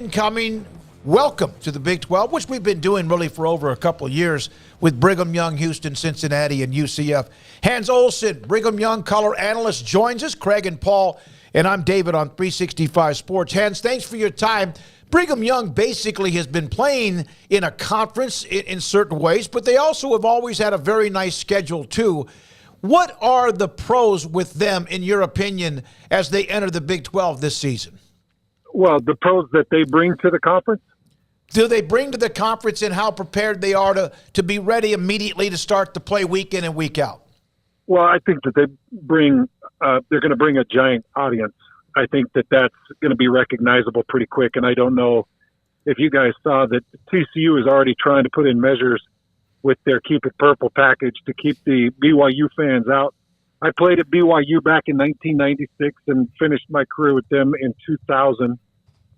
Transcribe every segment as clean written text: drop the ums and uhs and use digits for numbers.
Incoming, welcome to the Big 12, which we've been doing really for over a couple of years with Brigham Young, Houston, Cincinnati, and UCF. Hans Olsen, Brigham Young Color Analyst, joins us. Craig and Paul, and I'm David on 365 Sports. Hans, thanks for your time. Brigham Young basically has been playing in a conference in certain ways, but they also have always had a very nice schedule too. What are the pros with them, in your opinion, as they enter the Big 12 this season? Well, the pros that they bring to the conference? Do they bring to the conference and how prepared they are to be ready immediately to start to play week in and week out? Well, I think that they're going to bring a giant audience. I think that that's going to be recognizable pretty quick. And I don't know if you guys saw that TCU is already trying to put in measures with their Keep It Purple package to keep the BYU fans out. I played at BYU back in 1996 and finished my career with them in 2000.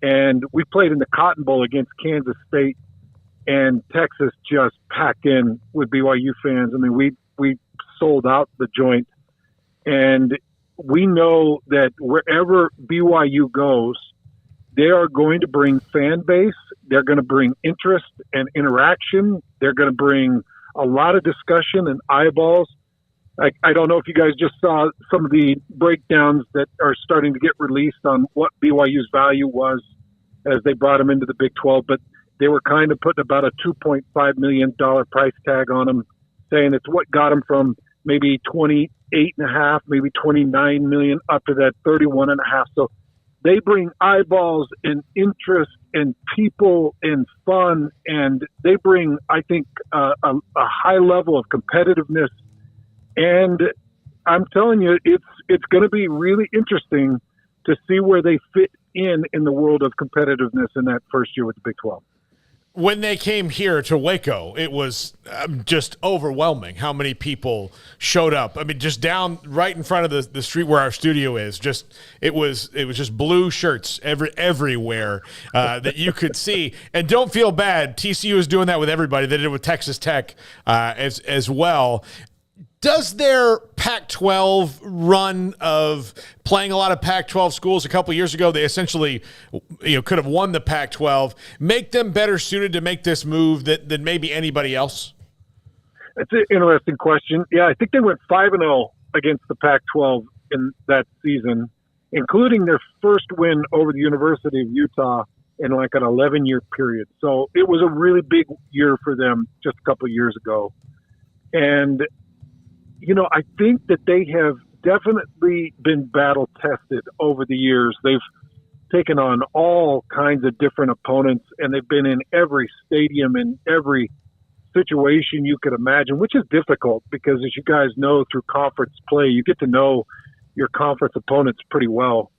And we played in the Cotton Bowl against Kansas State, and Texas just packed in with BYU fans. I mean, we sold out the joint. And we know that wherever BYU goes, they are going to bring fan base. They're going to bring interest and interaction. They're going to bring a lot of discussion and eyeballs. I don't know if you guys just saw some of the breakdowns that are starting to get released on what BYU's value was as they brought them into the Big 12, but they were kind of putting about a $2.5 million price tag on them, saying it's what got them from maybe 28.5, maybe 29 million up to that 31.5. So they bring eyeballs and interest and people and fun, and they bring, I think, a high level of competitiveness. And I'm telling you, it's going to be really interesting to see where they fit in the world of competitiveness in that first year with the Big 12. When they came here to Waco, it was just overwhelming how many people showed up. I mean, just down right in front of the street where our studio is, it was just blue shirts everywhere that you could see. And don't feel bad, TCU is doing that with everybody. They did it with Texas Tech as well. Does their Pac-12 run of playing a lot of Pac-12 schools a couple of years ago, they essentially could have won the Pac-12, make them better suited to make this move than maybe anybody else? That's an interesting question. Yeah, I think they went 5-0 against the Pac-12 in that season, including their first win over the University of Utah in like an 11-year period. So it was a really big year for them just a couple of years ago. And I think that they have definitely been battle tested over the years. They've taken on all kinds of different opponents, and they've been in every stadium, in every situation you could imagine, which is difficult because, as you guys know, through conference play, you get to know your conference opponents pretty well.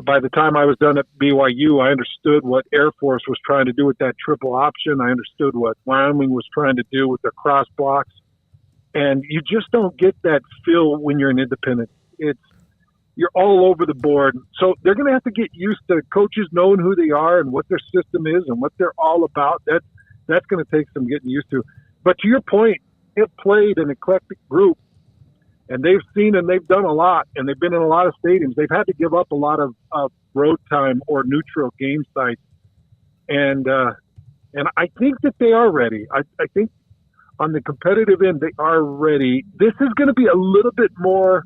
By the time I was done at BYU, I understood what Air Force was trying to do with that triple option. I understood what Wyoming was trying to do with their cross blocks. And you just don't get that feel when you're an independent. You're all over the board. So they're going to have to get used to coaches knowing who they are and what their system is and what they're all about. That's going to take some getting used to. But to your point, they've played an eclectic group, and they've seen and they've done a lot, and they've been in a lot of stadiums. They've had to give up a lot of road time or neutral game sites. And I think that they are ready. I think on the competitive end, they are ready. This is going to be a little bit more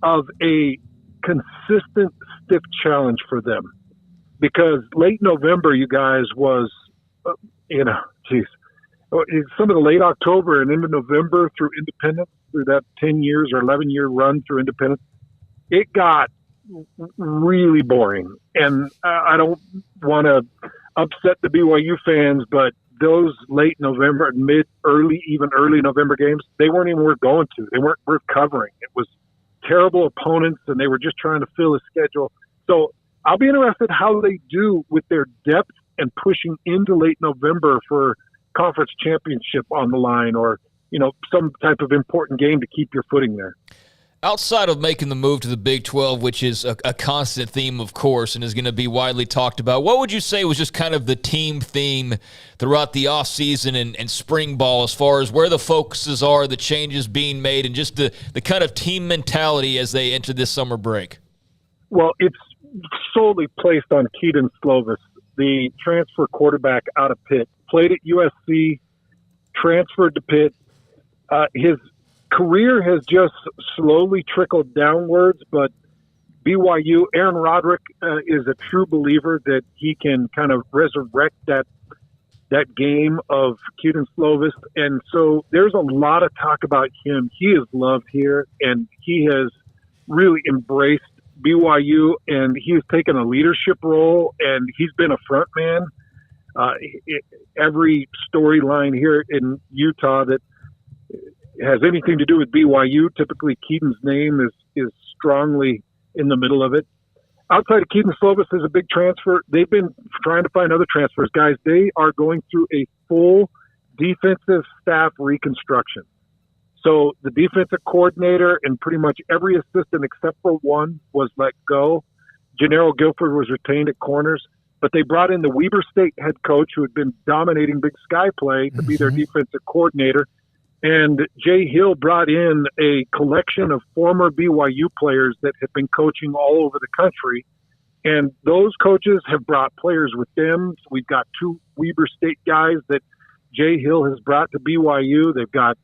of a consistent, stiff challenge for them because late November, you guys, was, some of the late October and into November through independence, through that 10 years or 11-year run through independence, it got really boring. And I don't want to upset the BYU fans, but those late November, early November games, they weren't even worth going to. They weren't worth covering. It was terrible opponents, and they were just trying to fill a schedule. So I'll be interested how they do with their depth and pushing into late November for conference championship on the line or, some type of important game to keep your footing there. Outside of making the move to the Big 12, which is a constant theme, of course, and is going to be widely talked about, what would you say was just kind of the team theme throughout the offseason and spring ball as far as where the focuses are, the changes being made, and just the kind of team mentality as they enter this summer break? Well, it's solely placed on Keaton Slovis, the transfer quarterback out of Pitt. Played at USC, transferred to Pitt. His career has just slowly trickled downwards, but BYU, Aaron Roderick is a true believer that he can kind of resurrect that game of Keaton Slovis. And so there's a lot of talk about him. He is loved here, and he has really embraced BYU, and he has taken a leadership role, and he's been a front man. Every storyline here in Utah that has anything to do with BYU, typically Keaton's name is strongly in the middle of it. Outside of Keaton Slovis is a big transfer. They've been trying to find other transfers. Guys, they are going through a full defensive staff reconstruction. So the defensive coordinator and pretty much every assistant except for one was let go. Gennaro Guilford was retained at corners, but they brought in the Weber State head coach who had been dominating Big Sky play to be their defensive coordinator. And Jay Hill brought in a collection of former BYU players that have been coaching all over the country. And those coaches have brought players with them. We've got 2 Weber State guys that Jay Hill has brought to BYU. They've got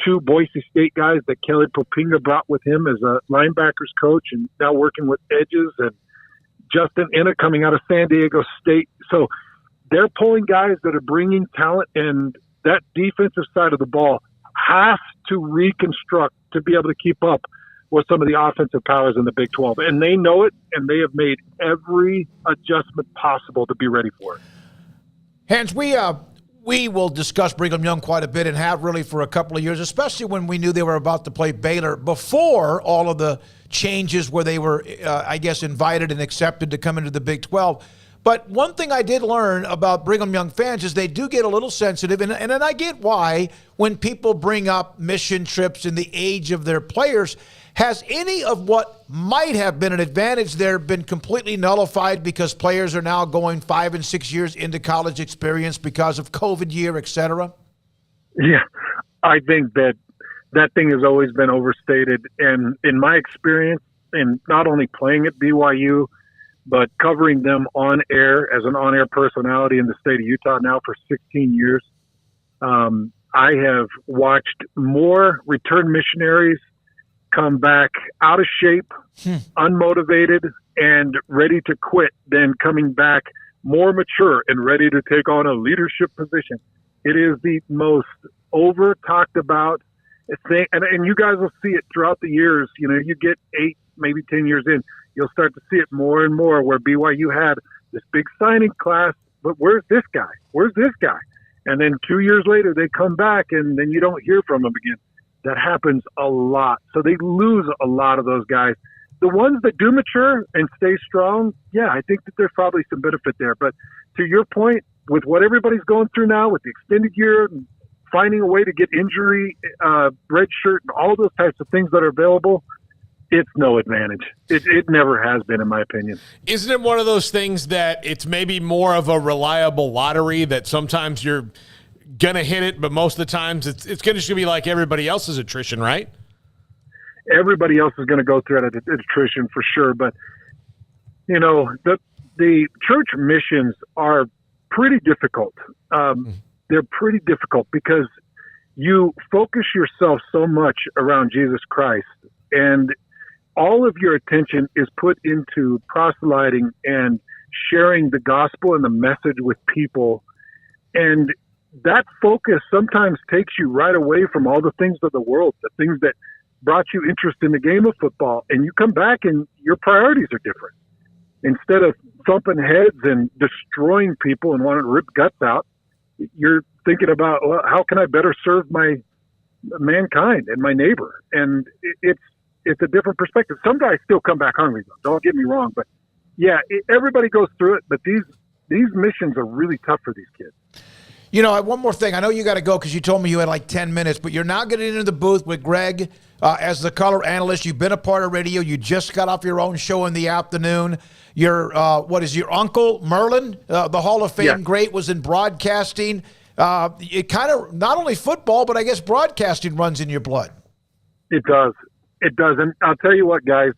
2 Boise State guys that Kelly Popinga brought with him as a linebackers coach and now working with edges, and Justin Enna coming out of San Diego State. So they're pulling guys that are bringing talent, and that defensive side of the ball has to reconstruct to be able to keep up with some of the offensive powers in the Big 12. And they know it, and they have made every adjustment possible to be ready for it. Hans, we will discuss Brigham Young quite a bit and have really for a couple of years, especially when we knew they were about to play Baylor before all of the changes where they were, I guess, invited and accepted to come into the Big 12. But one thing I did learn about Brigham Young fans is they do get a little sensitive, and I get why when people bring up mission trips and the age of their players. Has any of what might have been an advantage there been completely nullified because players are now going 5 and 6 years into college experience because of COVID year, et cetera? Yeah, I think that thing has always been overstated. And in my experience, and not only playing at BYU, but covering them on air as an on-air personality in the state of Utah now for 16 years, I have watched more return missionaries come back out of shape, unmotivated, and ready to quit than coming back more mature and ready to take on a leadership position. It is the most over talked about thing. And you guys will see it throughout the years. You know, you get 8, maybe 10 years in, you'll start to see it more and more where BYU had this big signing class, but where's this guy? Where's this guy? And then 2 years later, they come back and then you don't hear from them again. That happens a lot. So they lose a lot of those guys. The ones that do mature and stay strong, yeah, I think that there's probably some benefit there. But to your point, with what everybody's going through now with the extended year, and finding a way to get injury, red shirt, and all those types of things that are available, it's no advantage. It never has been, in my opinion. Isn't it one of those things that it's maybe more of a reliable lottery that sometimes you're going to hit it, but most of the times it's going to be like everybody else's attrition, right? Everybody else is going to go through that attrition for sure. But, you know, the church missions are pretty difficult. They're pretty difficult because you focus yourself so much around Jesus Christ, and all of your attention is put into proselyting and sharing the gospel and the message with people. And that focus sometimes takes you right away from all the things of the world, the things that brought you interest in the game of football. And you come back and your priorities are different. Instead of thumping heads and destroying people and wanting to rip guts out, you're thinking about, well, how can I better serve my mankind and my neighbor? And it's a different perspective. Some guys still come back hungry, though. Don't get me wrong. But, yeah, everybody goes through it. But these missions are really tough for these kids. You know, one more thing. I know you got to go because you told me you had like 10 minutes, but you're now getting into the booth with Greg as the color analyst. You've been a part of radio. You just got off your own show in the afternoon. Your your uncle, Merlin, the Hall of Fame great, was in broadcasting. It kind of, not only football, but I guess broadcasting runs in your blood. It does. It does. And I'll tell you what, guys,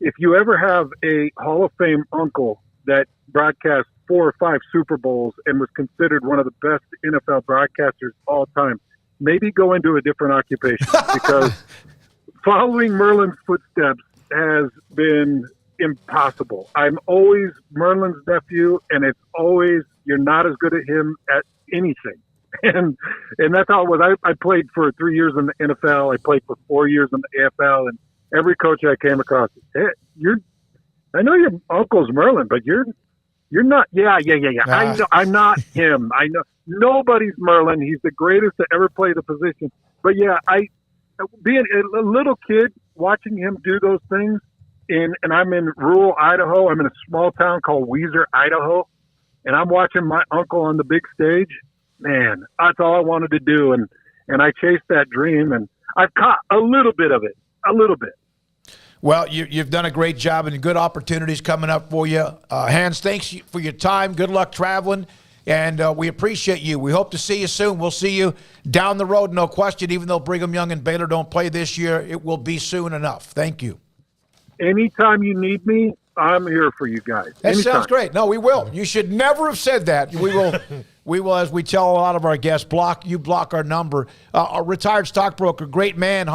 if you ever have a Hall of Fame uncle that broadcasts 4 or 5 Super Bowls and was considered one of the best NFL broadcasters of all time, maybe go into a different occupation because following Merlin's footsteps has been impossible. I'm always Merlin's nephew, and it's always you're not as good as him at anything. And that's how it was. I played for 3 years in the NFL. I played for 4 years in the AFL, and every coach I came across, hey, I know your uncle's Merlin, but you're not. Yeah. I know, I'm not him. I know nobody's Merlin. He's the greatest to ever play the position. But yeah, being a little kid watching him do those things, and I'm in rural Idaho. I'm in a small town called Weiser, Idaho, and I'm watching my uncle on the big stage. Man, that's all I wanted to do, and I chased that dream, and I've caught a little bit of it, a little bit. Well, you've done a great job, and good opportunities coming up for you. Hans, thanks for your time. Good luck traveling, and we appreciate you. We hope to see you soon. We'll see you down the road, no question. Even though Brigham Young and Baylor don't play this year, it will be soon enough. Thank you. Anytime you need me, I'm here for you guys. That sounds great. No, we will. You should never have said that. We will. We will, as we tell a lot of our guests, block our number. A retired stockbroker, great man.